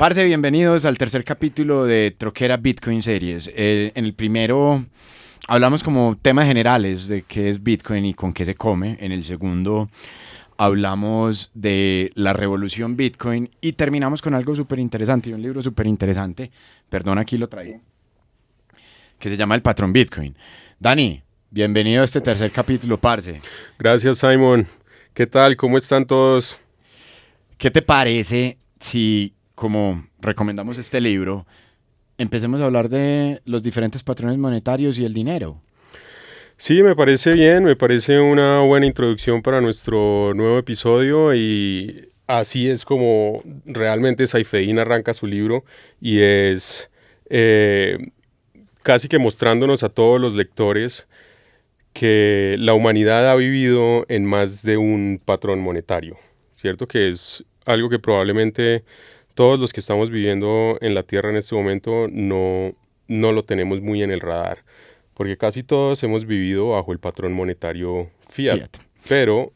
Parce, bienvenidos al tercer capítulo de Troquera Bitcoin Series. En el primero hablamos como temas generales de qué es Bitcoin y con qué se come. En el segundo hablamos de la revolución Bitcoin y terminamos con algo súper interesante, un libro súper interesante, perdón, aquí lo traigo, que se llama El Patrón Bitcoin. Dani, bienvenido a este tercer capítulo, parce. Gracias, Simon. ¿Qué tal? ¿Cómo están todos? ¿Qué te parece si, como recomendamos este libro, empecemos a hablar de los diferentes patrones monetarios y el dinero? Sí, me parece bien, me parece una buena introducción para nuestro nuevo episodio y así es como realmente Saifedean arranca su libro y es casi que mostrándonos a todos los lectores que la humanidad ha vivido en más de un patrón monetario, ¿cierto? Que es algo que probablemente todos los que estamos viviendo en la Tierra en este momento no lo tenemos muy en el radar, porque casi todos hemos vivido bajo el patrón monetario fiat, Fiat. pero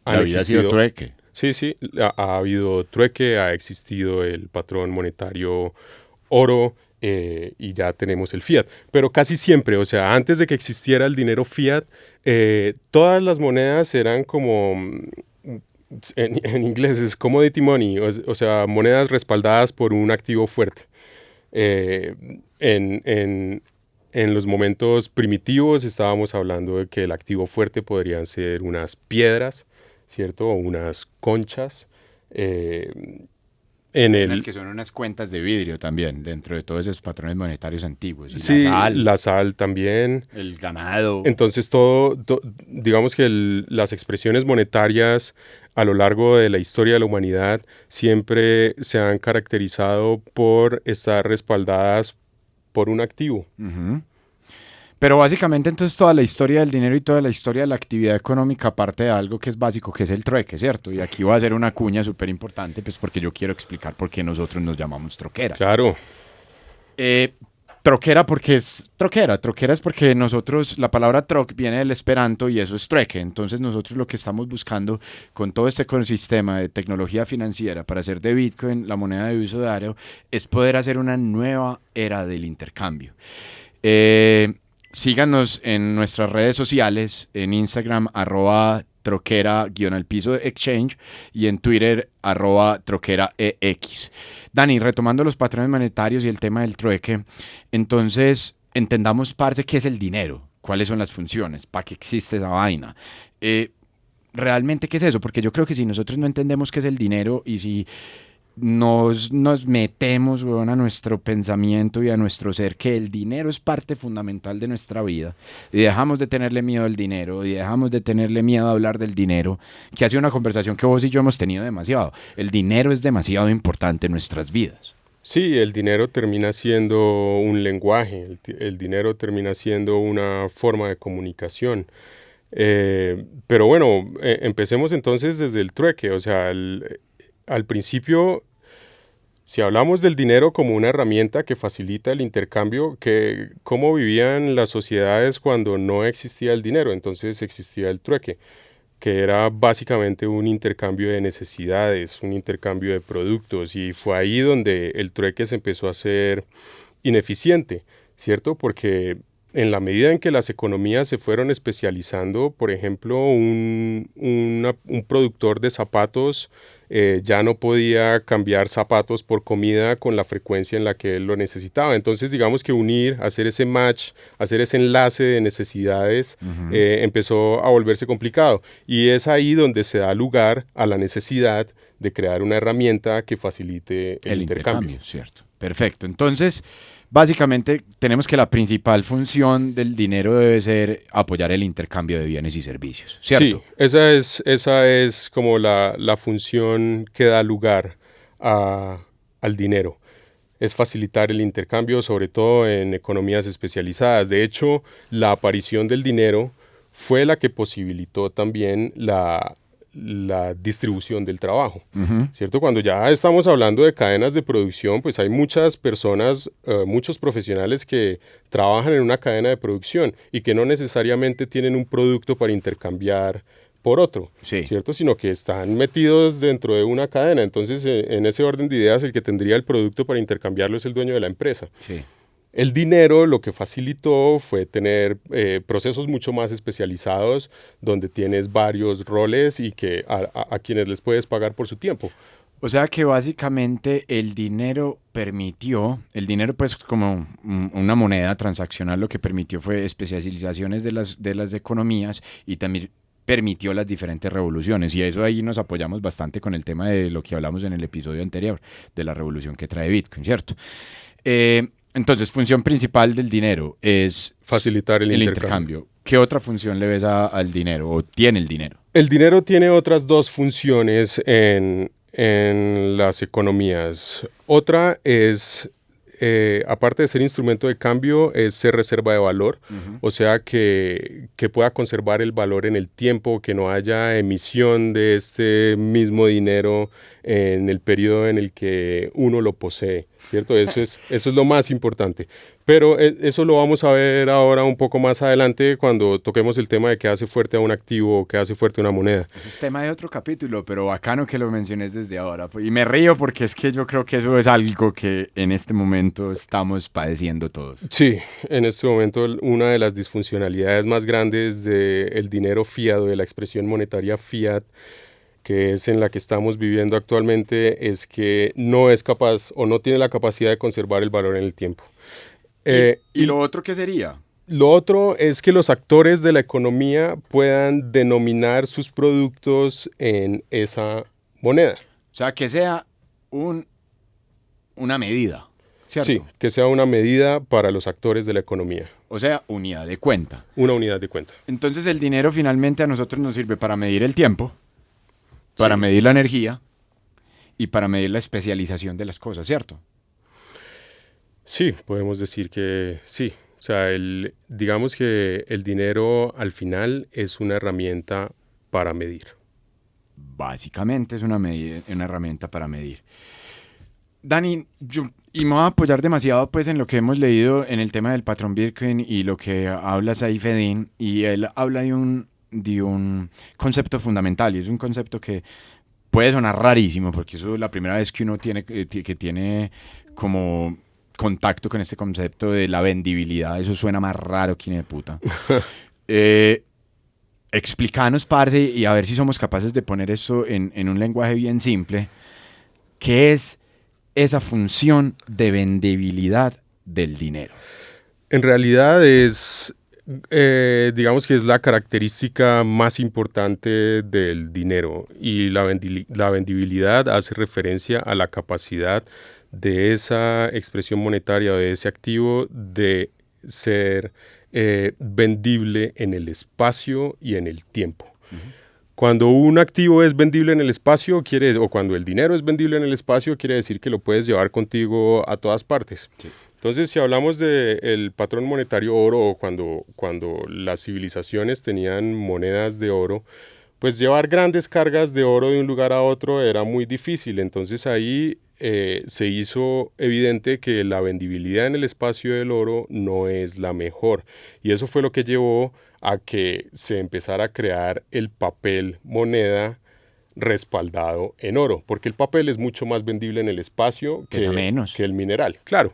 han La vida ha sido existido, trueque. sí, ha habido trueque, ha existido el patrón monetario oro, y ya tenemos el fiat. Pero casi siempre, o sea, antes de que existiera el dinero fiat, todas las monedas eran como, en inglés es commodity money, o sea, monedas respaldadas por un activo fuerte. Eh, en, en, en los momentos primitivos estábamos hablando de que el activo fuerte podrían ser unas piedras, ¿cierto? O unas conchas. Eh, en Hay unas el, que son unas cuentas de vidrio también, dentro de todos esos patrones monetarios antiguos. Y la sí, sal, la sal también. el ganado. Entonces, digamos que las expresiones monetarias a lo largo de la historia de la humanidad siempre se han caracterizado por estar respaldadas por un activo. Ujú. Pero básicamente entonces toda la historia del dinero y toda la historia de la actividad económica parte de algo que es básico, que es el trueque, ¿cierto? Y aquí voy a hacer una cuña súper importante, pues porque yo quiero explicar por qué nosotros nos llamamos troquera. Claro, Eh, Troquera porque es troquera. Troquera es porque nosotros, la palabra troc viene del esperanto y eso es trueque. Entonces nosotros lo que estamos buscando con todo este ecosistema de tecnología financiera para hacer de Bitcoin la moneda de uso diario es poder hacer una nueva era del intercambio. Síganos en nuestras redes sociales, en Instagram @troquera_al piso exchange y en Twitter @troqueraex. Dani, retomando los patrones monetarios y el tema del trueque, entonces entendamos, parce, qué es el dinero, cuáles son las funciones, para qué existe esa vaina. ¿Realmente qué es eso? Porque yo creo que si nosotros no entendemos qué es el dinero y si nos metemos, weón, a nuestro pensamiento y a nuestro ser que el dinero es parte fundamental de nuestra vida y dejamos de tenerle miedo al dinero y dejamos de tenerle miedo a hablar del dinero, que ha sido una conversación que vos y yo hemos tenido demasiado. El dinero es demasiado importante en nuestras vidas. sí, el dinero termina siendo un lenguaje, el dinero termina siendo una forma de comunicación. Pero bueno, empecemos entonces desde el trueque, o sea, al principio, si hablamos del dinero como una herramienta que facilita el intercambio, ¿cómo vivían las sociedades cuando no existía el dinero? Entonces existía el trueque, que era básicamente un intercambio de necesidades, un intercambio de productos, y fue ahí donde el trueque se empezó a hacer ineficiente, ¿cierto? Porque en la medida en que las economías se fueron especializando, por ejemplo, un productor de zapatos ya no podía cambiar zapatos por comida con la frecuencia en la que él lo necesitaba. Entonces, digamos que hacer ese match, hacer ese enlace de necesidades, empezó a volverse complicado. Y es ahí donde se da lugar a la necesidad de crear una herramienta que facilite el intercambio. ¿Cierto? Perfecto. Entonces, básicamente tenemos que la principal función del dinero debe ser apoyar el intercambio de bienes y servicios, Sí, ¿cierto? esa es como la función que da lugar al dinero. Es facilitar el intercambio, sobre todo en economías especializadas. De hecho, la aparición del dinero fue la que posibilitó también la distribución del trabajo, ¿cierto? Cuando ya estamos hablando de cadenas de producción, pues hay muchas personas, muchos profesionales que trabajan en una cadena de producción y que no necesariamente tienen un producto para intercambiar por otro, Sí. ¿cierto? Sino que están metidos dentro de una cadena. Entonces, en ese orden de ideas, el que tendría el producto para intercambiarlo es el dueño de la empresa. Sí. El dinero lo que facilitó fue tener procesos mucho más especializados donde tienes varios roles y que a quienes les puedes pagar por su tiempo. O sea que básicamente el dinero pues como una moneda transaccional, lo que permitió fue especializaciones de las economías y también permitió las diferentes revoluciones. Y eso ahí nos apoyamos bastante con el tema de lo que hablamos en el episodio anterior, de la revolución que trae Bitcoin, ¿cierto? Entonces, función principal del dinero es facilitar el intercambio. ¿Qué otra función le ves al dinero o tiene el dinero? El dinero tiene otras dos funciones en las economías. Otra es, aparte de ser instrumento de cambio, es ser reserva de valor, o sea que pueda conservar el valor en el tiempo, que no haya emisión de este mismo dinero en el periodo en el que uno lo posee, ¿cierto? Eso es lo más importante. Pero eso lo vamos a ver ahora un poco más adelante cuando toquemos el tema de qué hace fuerte a un activo o qué hace fuerte a una moneda. Eso es tema de otro capítulo, pero bacano que lo menciones desde ahora. Y me río porque es que yo creo que eso es algo que en este momento estamos padeciendo todos. Sí, en este momento una de las disfuncionalidades más grandes del dinero fiat o de la expresión monetaria fiat, que es en la que estamos viviendo actualmente, es que no es capaz o no tiene la capacidad de conservar el valor en el tiempo. ¿Y lo otro qué sería? Lo otro es que los actores de la economía puedan denominar sus productos en esa moneda. O sea, que sea una medida, ¿cierto? Sí, que sea una medida para los actores de la economía. O sea, unidad de cuenta. Una unidad de cuenta. Entonces el dinero finalmente a nosotros nos sirve para medir el tiempo, para medir la energía y para medir la especialización de las cosas, ¿cierto? Sí, podemos decir que sí. O sea, digamos que el dinero al final es una herramienta para medir. Básicamente es una herramienta para medir. Dani, y me voy a apoyar demasiado pues en lo que hemos leído en el tema del patrón Bitcoin y lo que habla Saif Eddin, y él habla de un concepto fundamental, y es un concepto que puede sonar rarísimo porque eso es la primera vez que uno tiene como contacto con este concepto de la vendibilidad. Eso suena más raro que ni de puta. Explícanos, parce, y a ver si somos capaces de poner eso en un lenguaje bien simple. ¿Qué es esa función de vendibilidad del dinero? En realidad digamos que es la característica más importante del dinero, y la vendibilidad hace referencia a la capacidad de esa expresión monetaria o de ese activo de ser vendible en el espacio y en el tiempo. Cuando un activo es vendible en el espacio, o cuando el dinero es vendible en el espacio, quiere decir que lo puedes llevar contigo a todas partes. Sí. Entonces, si hablamos del patrón monetario oro, o cuando las civilizaciones tenían monedas de oro, pues llevar grandes cargas de oro de un lugar a otro era muy difícil. Entonces ahí se hizo evidente que la vendibilidad en el espacio del oro no es la mejor. Y eso fue lo que llevó a que se empezara a crear el papel moneda respaldado en oro, porque el papel es mucho más vendible en el espacio que el mineral. Claro.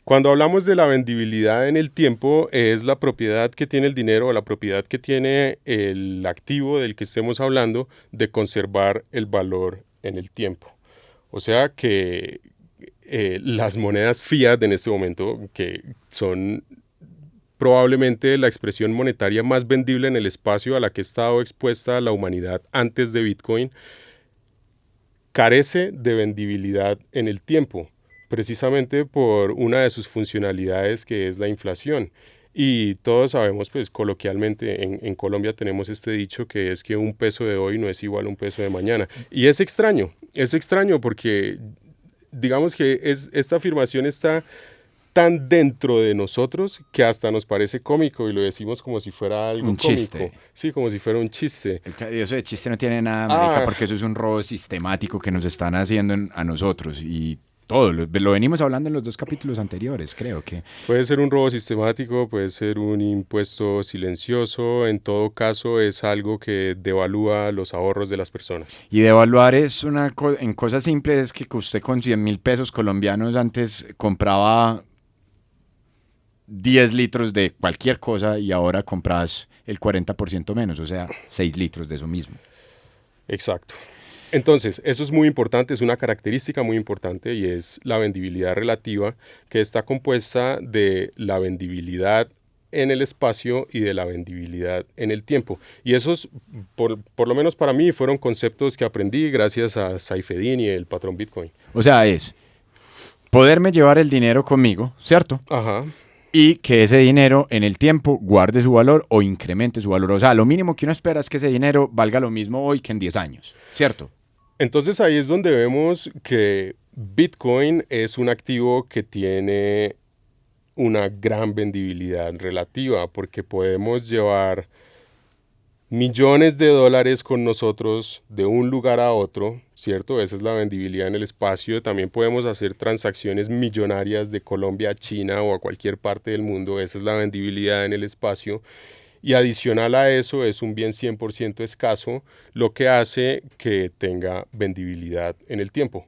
Cuando hablamos de la vendibilidad en el tiempo, es la propiedad que tiene el dinero, o la propiedad que tiene el activo del que estemos hablando, de conservar el valor en el tiempo. O sea que las monedas fiat en este momento, que son probablemente la expresión monetaria más vendible en el espacio a la que ha estado expuesta la humanidad antes de Bitcoin, carece de vendibilidad en el tiempo, precisamente por una de sus funcionalidades, que es la inflación. Y todos sabemos, pues coloquialmente en Colombia tenemos este dicho, que es que un peso de hoy no es igual a un peso de mañana. Y es extraño porque digamos que esta afirmación está tan dentro de nosotros que hasta nos parece cómico, y lo decimos como si fuera algo un cómico. Chiste. Sí, como si fuera un chiste. Eso de chiste no tiene nada, marica, porque eso es un robo sistemático que nos están haciendo a nosotros, y Todo, lo venimos hablando en los dos capítulos anteriores, creo que. Puede ser un robo sistemático, puede ser un impuesto silencioso, en todo caso es algo que devalúa los ahorros de las personas. Y devaluar es en cosas simples, es que usted con 100.000 pesos colombianos antes compraba 10 litros de cualquier cosa y ahora compras el 40% menos, o sea, 6 litros de eso mismo. Exacto. Entonces, eso es muy importante, es una característica muy importante y es la vendibilidad relativa, que está compuesta de la vendibilidad en el espacio y de la vendibilidad en el tiempo. Y esos, por lo menos para mí, fueron conceptos que aprendí gracias a Saifedean y el patrón Bitcoin. O sea, es poderme llevar el dinero conmigo, ¿cierto? Ajá. Y que ese dinero en el tiempo guarde su valor o incremente su valor. O sea, lo mínimo que uno espera es que ese dinero valga lo mismo hoy que en 10 años, ¿cierto? Entonces ahí es donde vemos que Bitcoin es un activo que tiene una gran vendibilidad relativa porque podemos llevar millones de dólares con nosotros de un lugar a otro, ¿cierto? Esa es la vendibilidad en el espacio. También podemos hacer transacciones millonarias de Colombia a China o a cualquier parte del mundo. Esa es la vendibilidad en el espacio. Y adicional a eso es un bien 100% escaso, lo que hace que tenga vendibilidad en el tiempo.